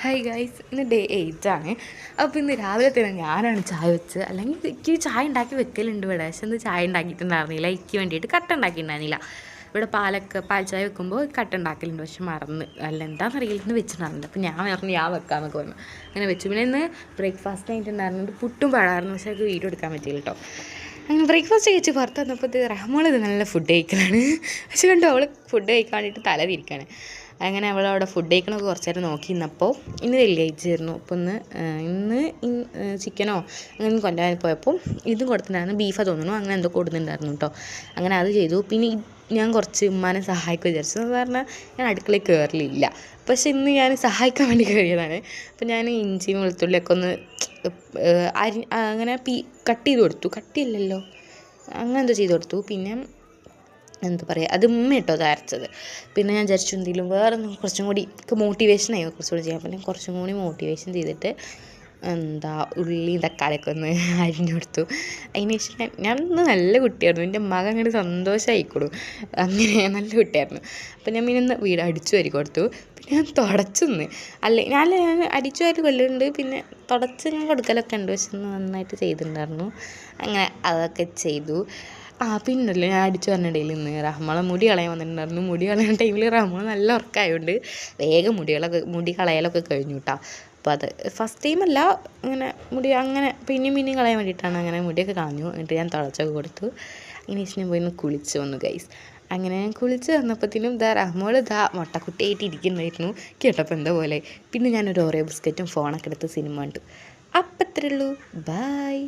Hi guys, ഇന്ന് day 8 ആണ്. അപ്പോൾ ഇന്ന് രാവിലെ തന്നെ ഞാനാണ് ചായ വെച്ചത്. അല്ലെങ്കിൽ എനിക്ക് ചായ ഉണ്ടാക്കി വെക്കലുണ്ട് ഇവിടെ, പക്ഷെ ഇന്ന് ചായ ഉണ്ടാക്കിയിട്ടുണ്ടായിരുന്നില്ല. എനിക്ക് വേണ്ടിയിട്ട് കട്ട ഉണ്ടാക്കിയിട്ടുണ്ടായിരുന്നില്ല. ഇവിടെ പാൽ ചായ വെക്കുമ്പോൾ കട്ട ഉണ്ടാക്കലുണ്ട്, പക്ഷെ മറന്ന് എന്താണെന്നറിയില്ല, ഇന്ന് വെച്ചിട്ടുണ്ടായിരുന്നില്ല. അപ്പോൾ ഞാൻ വെക്കാമെന്നൊക്കെ പറഞ്ഞു, അങ്ങനെ വെച്ചു. പിന്നെ ഇന്ന് ബ്രേക്ക്ഫാസ്റ്റ് ആയിട്ടുണ്ടായിരുന്നുണ്ട്, പുട്ടും പഴമായിരുന്നു. പക്ഷേ അത് വീഡിയോ എടുക്കാൻ പറ്റിയില്ല കേട്ടോ. അങ്ങനെ ബ്രേക്ക്ഫാസ്റ്റ് കഴിച്ച് പുറത്ത് വന്നപ്പോൾ റഹ്മോളത് നല്ല ഫുഡ് കഴിക്കലാണ്. പക്ഷെ കണ്ടോ, അവൾ ഫുഡ് കഴിക്കാൻ വേണ്ടിയിട്ട് തല തിരിക്കുകയാണ്. അങ്ങനെ അവളവിടെ ഫുഡ് കഴിക്കണമൊക്കെ കുറച്ച് നേരം നോക്കി നിന്നപ്പോൾ ഇന്ന് വെള്ളിയാഴ്ചയായിരുന്നു. അപ്പോൾ ഇന്ന് ചിക്കനോ അങ്ങനെ കൊണ്ടുവരാൻ പോയപ്പോൾ ഇതും കൊടുത്തിട്ടുണ്ടായിരുന്നു, ബീഫാണ് തോന്നുന്നു, അങ്ങനെ എന്തോ കൊടുത്തിട്ടുണ്ടായിരുന്നു കേട്ടോ. അങ്ങനെ അത് ചെയ്തു. പിന്നെ ഞാൻ കുറച്ച് ഉമ്മാനെ സഹായിക്കുക വിചാരിച്ചു. എന്ന് പറഞ്ഞാൽ ഞാൻ അടുക്കളയിൽ കയറലില്ല, പക്ഷെ ഇന്ന് ഞാൻ സഹായിക്കാൻ വേണ്ടി കയറിയതാണ്. അപ്പോൾ ഞാൻ ഇഞ്ചിയും വെളുത്തുള്ളിയൊക്കെ ഒന്ന് അങ്ങനെ കട്ട് ചെയ്ത് കൊടുത്തു. കട്ടിയില്ലല്ലോ, അങ്ങനെ എന്തോ ചെയ്ത് കൊടുത്തു. പിന്നെ എന്താ പറയുക, അത് ഉമ്മ കേട്ടോ അത് അരച്ചത്. പിന്നെ ഞാൻ വിചാരിച്ചു എന്തെങ്കിലും വേറെ കുറച്ചും കൂടി മോട്ടിവേഷനായി കുറച്ചുകൂടി ചെയ്യാൻ. പിന്നെ കുറച്ചും കൂടി മോട്ടിവേഷൻ ചെയ്തിട്ട് ഉള്ളിയും തക്കാളിയൊക്കെ ഒന്ന് അരിഞ്ഞു കൊടുത്തു. അതിന് ശേഷം ഞാൻ നല്ല കുട്ടിയായിരുന്നു, എൻ്റെ മകൻ അങ്ങോട്ട് സന്തോഷമായിക്കോളൂ, അങ്ങനെ നല്ല കുട്ടിയായിരുന്നു. അപ്പം ഞാൻ പിന്നെ വീട് അടിച്ചു വാരി കൊടുത്തു. പിന്നെ ഞാൻ തുടച്ചൊന്ന് ഞാൻ അടിച്ചു വാരി കൊല്ലുന്നുണ്ട്, പിന്നെ തുടച്ച് ഞാൻ കൊടുക്കലൊക്കെ ഉണ്ട്, പക്ഷെ നന്നായിട്ട് ചെയ്തിട്ടുണ്ടായിരുന്നു. അങ്ങനെ അതൊക്കെ ചെയ്തു. പിന്നല്ലേ ഞാൻ അടിച്ചു പറഞ്ഞിടയിൽ ഇന്ന് റഹ്മളെ മുടി കളയാൻ വന്നിട്ടുണ്ടായിരുന്നു. മുടി കളയുന്ന ടൈമിൽ റഹ്മള നല്ല ഉറക്കമായതുകൊണ്ട് വേഗം മുടി കളയലൊക്കെ കഴിഞ്ഞു കേട്ടോ. അപ്പോൾ അത് ഫസ്റ്റ് ടൈമല്ല, അങ്ങനെ മുടി അങ്ങനെ പിന്നെയും കളയാൻ വേണ്ടിയിട്ടാണ്. അങ്ങനെ മുടിയൊക്കെ കളഞ്ഞു. എന്നിട്ട് ഞാൻ തിളച്ചൊക്കെ കൊടുത്തു. അതിന് ശേഷം ഞാൻ പോയി കുളിച്ച് വന്നു ഗൈസ്. അങ്ങനെ ഞാൻ കുളിച്ച് വന്നപ്പോഴത്തേനും റഹ്മോൾ മുട്ടക്കുട്ടിയായിട്ട് ഇരിക്കുന്നുണ്ടായിരുന്നു. കേട്ടപ്പോൾ എന്താ പോലെ. പിന്നെ ഞാനൊരു ഓറിയോ ബിസ്ക്കറ്റും ഫോണൊക്കെ എടുത്ത് സിനിമ കണ്ടു. അപ്പം അത്രേ ഉള്ളൂ, ബായ്.